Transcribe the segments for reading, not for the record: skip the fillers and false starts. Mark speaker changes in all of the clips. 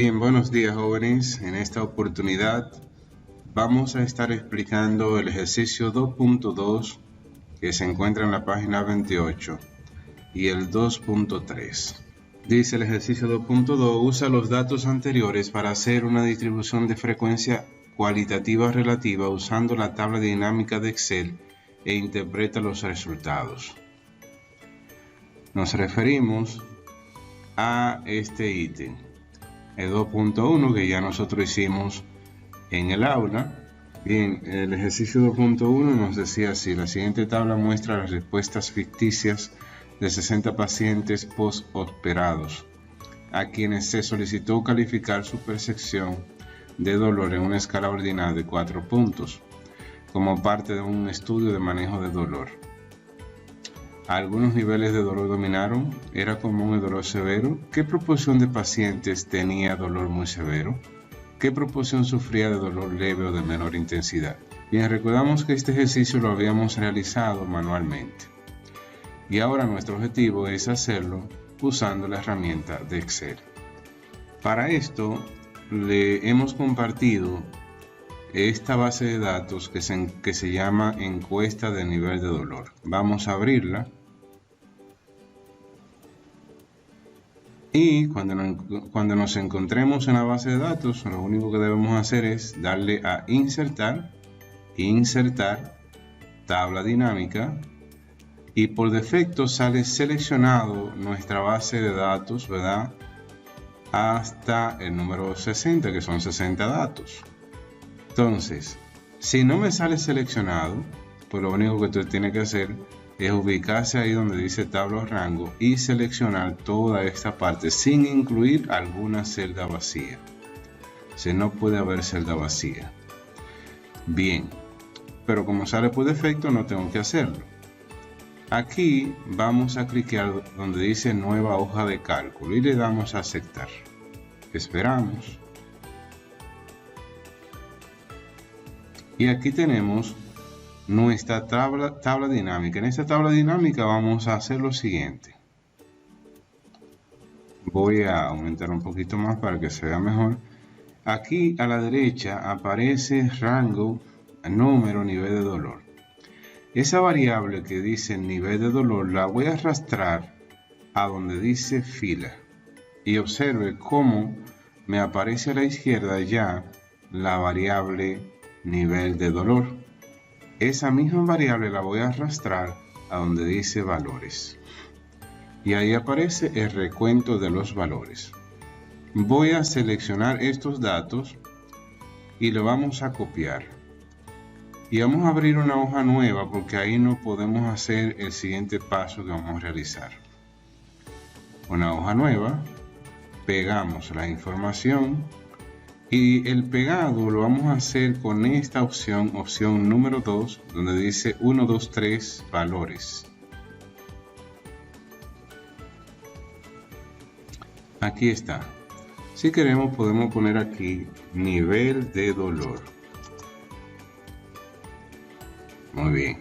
Speaker 1: Bien, buenos días jóvenes. En esta oportunidad vamos a estar explicando el ejercicio 2.2 que se encuentra en la página 28 y el 2.3. Dice el ejercicio 2.2: usa los datos anteriores para hacer una distribución de frecuencia cualitativa relativa usando la tabla dinámica de Excel e interpreta los resultados. Nos referimos a este ítem, el 2.1, que ya nosotros hicimos en el aula. Bien, el ejercicio 2.1 nos decía así: la siguiente tabla muestra las respuestas ficticias de 60 pacientes post-operados a quienes se solicitó calificar su percepción de dolor en una escala ordinaria de 4 puntos como parte de un estudio de manejo de dolor. Algunos niveles de dolor dominaron. ¿Era común el dolor severo? ¿Qué proporción de pacientes tenía dolor muy severo? ¿Qué proporción sufría de dolor leve o de menor intensidad? Bien, recordamos que este ejercicio lo habíamos realizado manualmente y ahora nuestro objetivo es hacerlo usando la herramienta de Excel. Para esto le hemos compartido esta base de datos que se llama encuesta de nivel de dolor. Vamos a abrirla y cuando nos encontremos en la base de datos, lo único que debemos hacer es darle a insertar, tabla dinámica, y por defecto sale seleccionado nuestra base de datos, ¿verdad?, hasta el número 60, que son 60 datos. Entonces, si no me sale seleccionado, pues lo único que usted tiene que hacer es ubicarse ahí donde dice tabla o rango y seleccionar toda esta parte sin incluir alguna celda vacía. Si no puede haber celda vacía. Bien, pero como sale por defecto no tengo que hacerlo. Aquí vamos a clicar donde dice nueva hoja de cálculo y le damos a aceptar. Esperamos. Y aquí tenemos nuestra tabla dinámica. En esta tabla dinámica vamos a hacer lo siguiente. Voy a aumentar un poquito más para que se vea mejor. Aquí a la derecha aparece rango, número, nivel de dolor. Esa variable que dice nivel de dolor la voy a arrastrar a donde dice fila. Y observe cómo me aparece a la izquierda ya la variable nivel de dolor. Esa misma variable la voy a arrastrar a donde dice valores. Y ahí aparece el recuento de los valores. Voy a seleccionar estos datos y lo vamos a copiar. Y vamos a abrir una hoja nueva porque ahí no podemos hacer el siguiente paso que vamos a realizar. Una hoja nueva, pegamos la información y el pegado lo vamos a hacer con esta opción número 2, donde dice 1, 2, 3 valores. Aquí está. Si queremos podemos poner aquí nivel de dolor. Muy bien.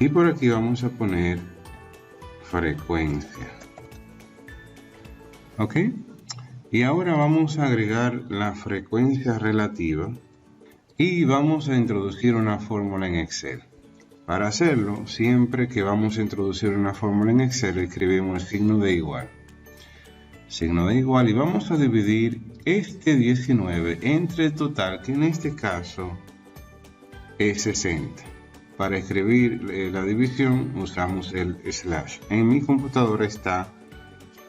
Speaker 1: Y por aquí vamos a poner frecuencia. ¿Ok? Y ahora vamos a agregar la frecuencia relativa y vamos a introducir una fórmula en Excel. Para hacerlo, siempre que vamos a introducir una fórmula en Excel, escribimos el signo de igual. Signo de igual y vamos a dividir este 19 entre el total, que en este caso es 60. Para escribir la división usamos el slash. En mi computadora está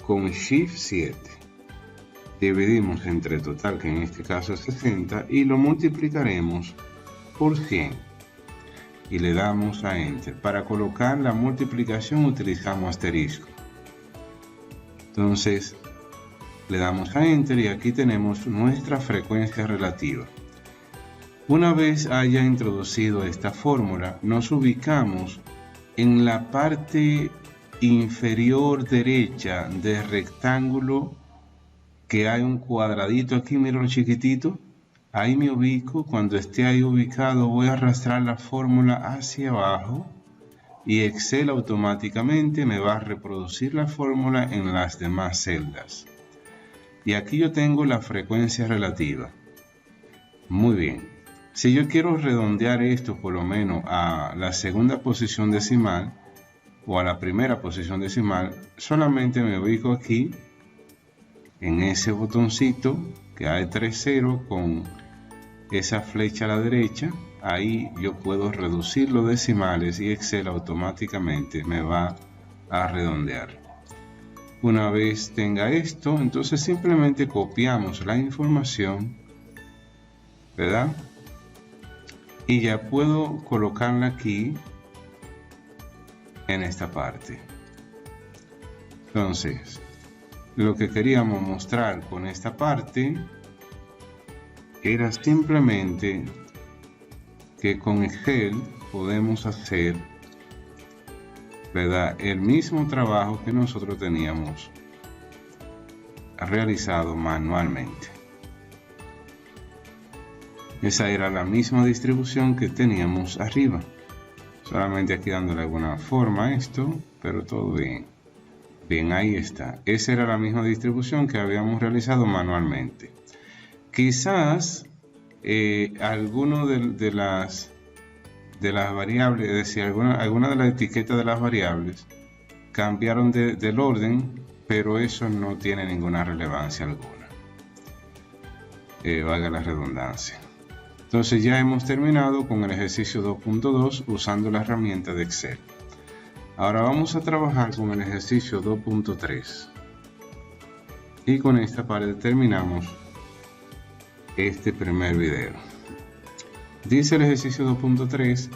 Speaker 1: con Shift 7. Dividimos entre el total, que en este caso es 60, y lo multiplicaremos por 100. Y le damos a Enter. Para colocar la multiplicación utilizamos asterisco. Entonces le damos a Enter y aquí tenemos nuestra frecuencia relativa. Una vez haya introducido esta fórmula, nos ubicamos en la parte inferior derecha del rectángulo, que hay un cuadradito aquí, miren chiquitito. Ahí me ubico. Cuando esté ahí ubicado voy a arrastrar la fórmula hacia abajo y Excel automáticamente me va a reproducir la fórmula en las demás celdas. Y aquí yo tengo la frecuencia relativa. Muy bien. Si yo quiero redondear esto por lo menos a la segunda posición decimal o a la primera posición decimal, solamente me ubico aquí en ese botoncito que hay 3,0 con esa flecha a la derecha. Ahí yo puedo reducir los decimales y Excel automáticamente me va a redondear. Una vez tenga esto, entonces simplemente copiamos la información, ¿verdad? Y ya puedo colocarla aquí en esta parte. Entonces, lo que queríamos mostrar con esta parte era simplemente que con Excel podemos hacer, ¿verdad?, el mismo trabajo que nosotros teníamos realizado manualmente. Esa era la misma distribución que teníamos arriba, solamente aquí dándole alguna forma a esto, pero todo bien. Bien, ahí está. Esa era la misma distribución que habíamos realizado manualmente. Quizás alguno de las variables, es decir, alguna de las etiquetas de las variables cambiaron del orden, pero eso no tiene ninguna relevancia alguna. Valga la redundancia. Entonces ya hemos terminado con el ejercicio 2.2 usando la herramienta de Excel. Ahora vamos a trabajar con el ejercicio 2.3. Y con esta parte terminamos este primer video. Dice el ejercicio 2.3,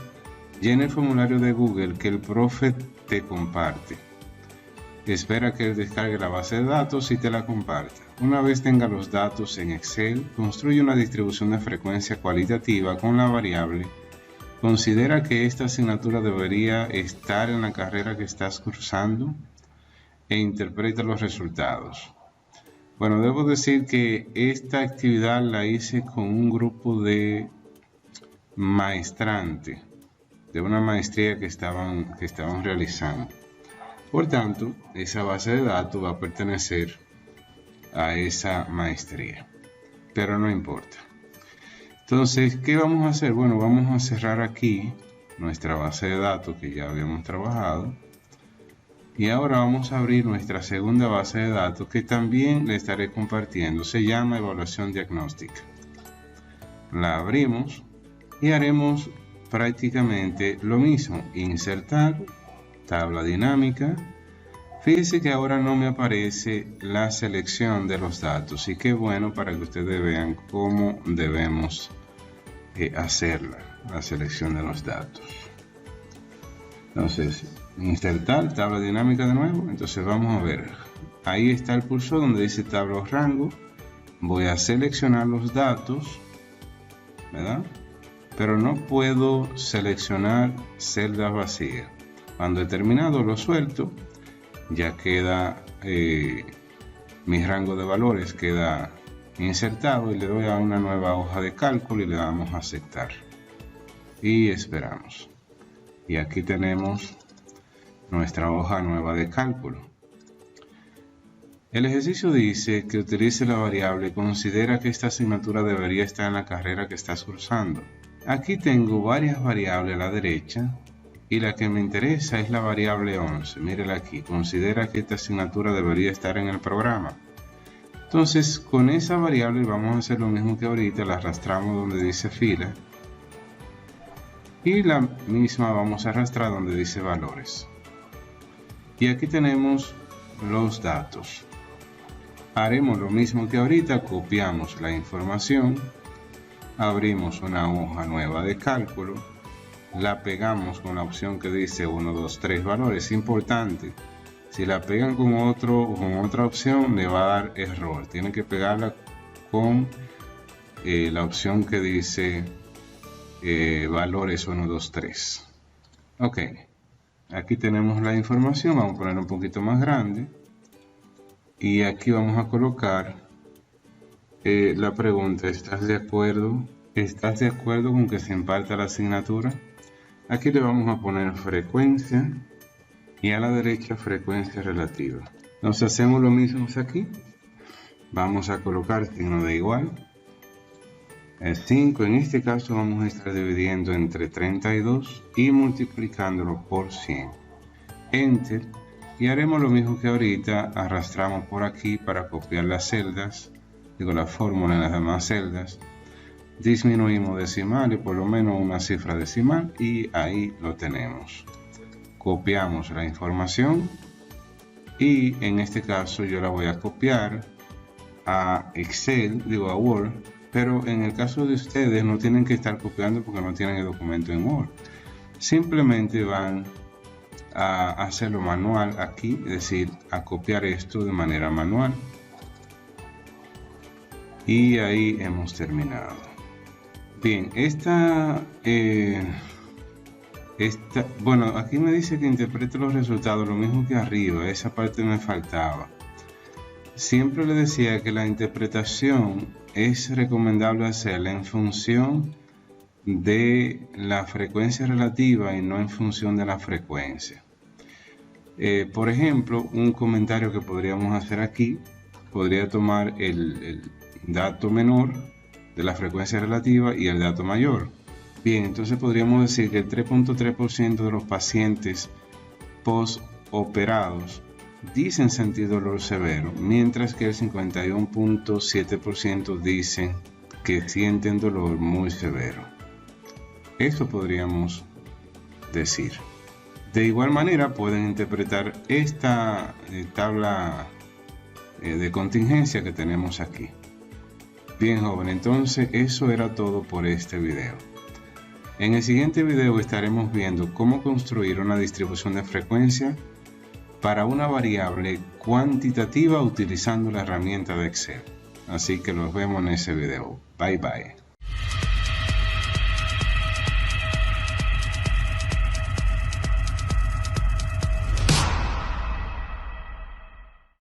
Speaker 1: llena el formulario de Google que el profe te comparte. Espera que descargue la base de datos y te la comparta. Una vez tenga los datos en Excel, construye una distribución de frecuencia cualitativa con la variable. Considera que esta asignatura debería estar en la carrera que estás cursando e interpreta los resultados. Bueno, debo decir que esta actividad la hice con un grupo de maestrantes de una maestría que estaban realizando. Por tanto, esa base de datos va a pertenecer a esa maestría, pero no importa. Entonces, ¿qué vamos a hacer? Bueno, vamos a cerrar aquí nuestra base de datos que ya habíamos trabajado. Y ahora vamos a abrir nuestra segunda base de datos que también le estaré compartiendo. Se llama evaluación diagnóstica. La abrimos y haremos prácticamente lo mismo. Insertar, tabla dinámica. Fíjense que ahora no me aparece la selección de los datos. Y qué bueno para que ustedes vean cómo debemos hacerla, la selección de los datos. Entonces, insertar, tabla dinámica de nuevo. Entonces vamos a ver. Ahí está el cursor donde dice tabla o rango. Voy a seleccionar los datos, ¿verdad? Pero no puedo seleccionar celdas vacías. Cuando he terminado lo suelto. Ya queda mi rango de valores queda insertado y le doy a una nueva hoja de cálculo y le damos a aceptar y esperamos. Y aquí tenemos nuestra hoja nueva de cálculo. El ejercicio dice que utilice la variable considera que esta asignatura debería estar en la carrera que estás cursando. Aquí tengo varias variables a la derecha y la que me interesa es la variable 11. Mírela aquí, considera que esta asignatura debería estar en el programa. Entonces con esa variable vamos a hacer lo mismo que ahorita, la arrastramos donde dice fila y la misma vamos a arrastrar donde dice valores. Y aquí tenemos los datos. Haremos lo mismo que ahorita, copiamos la información, abrimos una hoja nueva de cálculo, la pegamos con la opción que dice 1, 2, 3 valores. Importante, si la pegan con otra opción le va a dar error. Tienen que pegarla con la opción que dice valores 1, 2, 3. Ok, aquí tenemos la información. Vamos a poner un poquito más grande y aquí vamos a colocar la pregunta. ¿Estás de acuerdo con que se imparta la asignatura? Aquí le vamos a poner frecuencia y a la derecha frecuencia relativa. Entonces hacemos lo mismo aquí. Vamos a colocar signo de igual. El 5 en este caso vamos a estar dividiendo entre 32 y multiplicándolo por 100. Enter. Y haremos lo mismo que ahorita. Arrastramos por aquí para copiar las celdas. Digo la fórmula en las demás celdas. Disminuimos decimales, por lo menos una cifra decimal, y ahí lo tenemos. Copiamos la información y en este caso yo la voy a copiar a Excel, a Word, pero en el caso de ustedes no tienen que estar copiando porque no tienen el documento en Word. Simplemente van a hacerlo manual aquí, es decir, a copiar esto de manera manual. Y ahí hemos terminado. Bien, bueno, aquí me dice que interprete los resultados, lo mismo que arriba, esa parte me faltaba. Siempre le decía que la interpretación es recomendable hacerla en función de la frecuencia relativa y no en función de la frecuencia. Por ejemplo, un comentario que podríamos hacer aquí, podría tomar el dato menor de la frecuencia relativa y el dato mayor. Bien, entonces podríamos decir que el 3.3% de los pacientes postoperados dicen sentir dolor severo, mientras que el 51.7% dicen que sienten dolor muy severo. Eso podríamos decir. De igual manera pueden interpretar esta tabla de contingencia que tenemos aquí. Bien, joven, entonces eso era todo por este video. En el siguiente video estaremos viendo cómo construir una distribución de frecuencia para una variable cuantitativa utilizando la herramienta de Excel. Así que nos vemos en ese video. Bye bye.